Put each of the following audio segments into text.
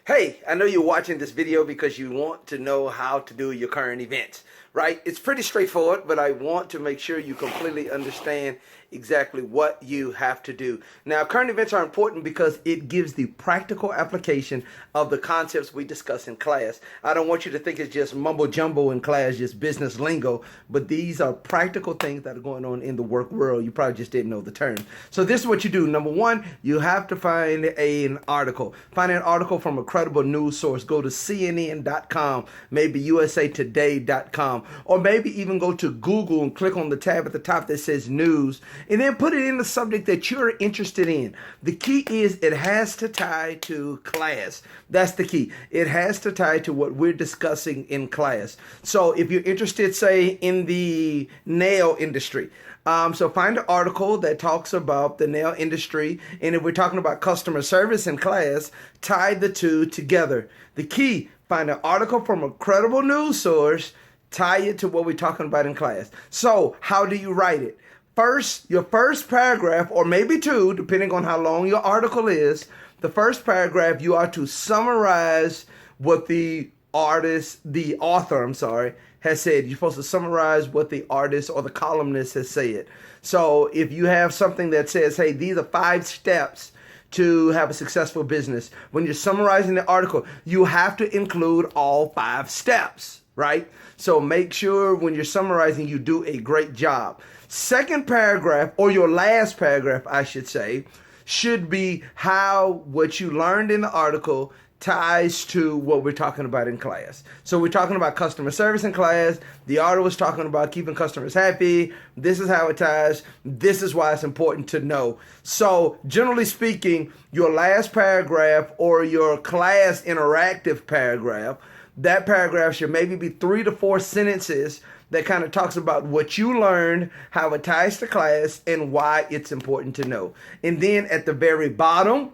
Hey, I know you're watching this video because you want to know how to do your current events, right? It's pretty straightforward, but I want to make sure you completely understand exactly what you have to do. Now, current events are important because it gives the practical application of the concepts we discuss in class. I don't want you to think it's just mumbo jumbo in class, just business lingo, but these are practical things that are going on in the work world. You probably just didn't know the term. So this is what you do. Number one, you have to find an article. Find an article from a credible news source. Go to CNN.com, maybe USAtoday.com, or maybe even go to Google and click on the tab at the top that says news, and then put it in the subject that you're interested in. The key is it has to tie to class. That's the key. It has to tie to what we're discussing in class. So if you're interested, say, in the nail industry, so find an article that talks about the nail industry, and if we're talking about customer service in class, tie the two together. The key, find an article from a credible news source, tie it to what we're talking about in class. So how do you write it? First, your first paragraph, or maybe two, depending on how long your article is, the first paragraph, you are to summarize what the author, has said. You're supposed to summarize what the artist or the columnist has said. So if you have something that says, hey, these are 5 steps to have a successful business, when you're summarizing the article, you have to include all 5 steps, right? So make sure when you're summarizing, you do a great job. Second paragraph, or your last paragraph, I should say, should be how what you learned in the article ties to what we're talking about in class. So we're talking about customer service in class. The author was talking about keeping customers happy. This is how it ties. This is why it's important to know. So generally speaking, your last paragraph or your class interactive paragraph, that paragraph should maybe be 3 to 4 sentences that kind of talks about what you learned, how it ties to class, and why it's important to know. And then at the very bottom,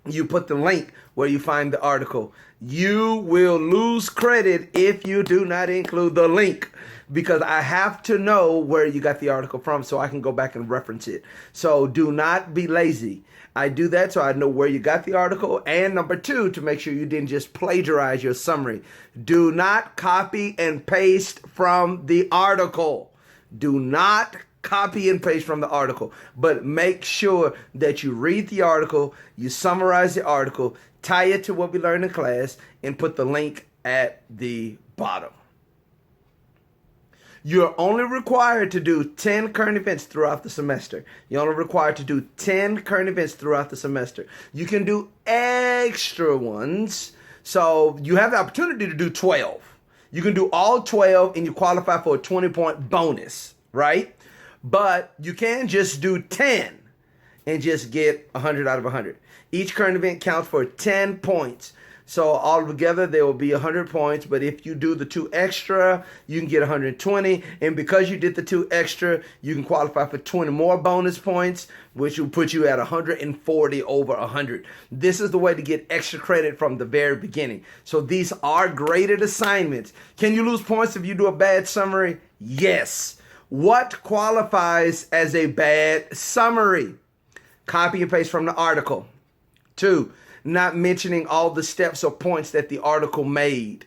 you put the link where you find the article. You will lose credit if you do not include the link, because I have to know where you got the article from so I can go back and reference it. So do not be lazy. I do that so I know where you got the article. And number 2, to make sure you didn't just plagiarize your summary. Do not copy and paste from the article. Do not copy and paste from the article, but make sure that you read the article, you summarize the article, tie it to what we learned in class, and put the link at the bottom. You're only required to do 10 current events throughout the semester. You're only required to do 10 current events throughout the semester. You can do extra ones, so you have the opportunity to do 12. You can do all 12 and you qualify for a 20-point bonus, right? But you can just do 10 and just get 100 out of 100. Each current event counts for 10 points. So all together, there will be 100 points. But if you do the 2 extra, you can get 120. And because you did the 2 extra, you can qualify for 20 more bonus points, which will put you at 140 over 100. This is the way to get extra credit from the very beginning. So these are graded assignments. Can you lose points if you do a bad summary? Yes. What qualifies as a bad summary? Copy and paste from the article. 2, not mentioning all the steps or points that the article made.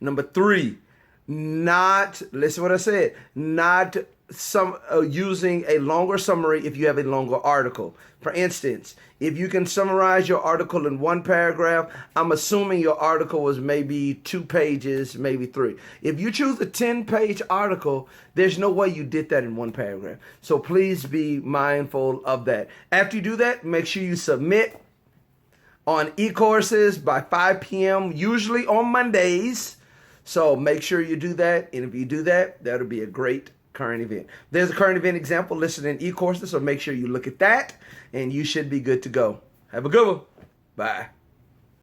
Number 3, not, listen what I said, not using a longer summary if you have a longer article. For instance, if you can summarize your article in 1 paragraph, I'm assuming your article was maybe 2 pages, maybe 3. If you choose a 10-page article, there's no way you did that in 1 paragraph. So please be mindful of that. After you do that, make sure you submit on e-courses by 5 p.m., usually on Mondays. So make sure you do that. And if you do that, that'll be a great current event. There's a current event example listed in e-courses, so make sure you look at that, and you should be good to go. Have a good one. Bye.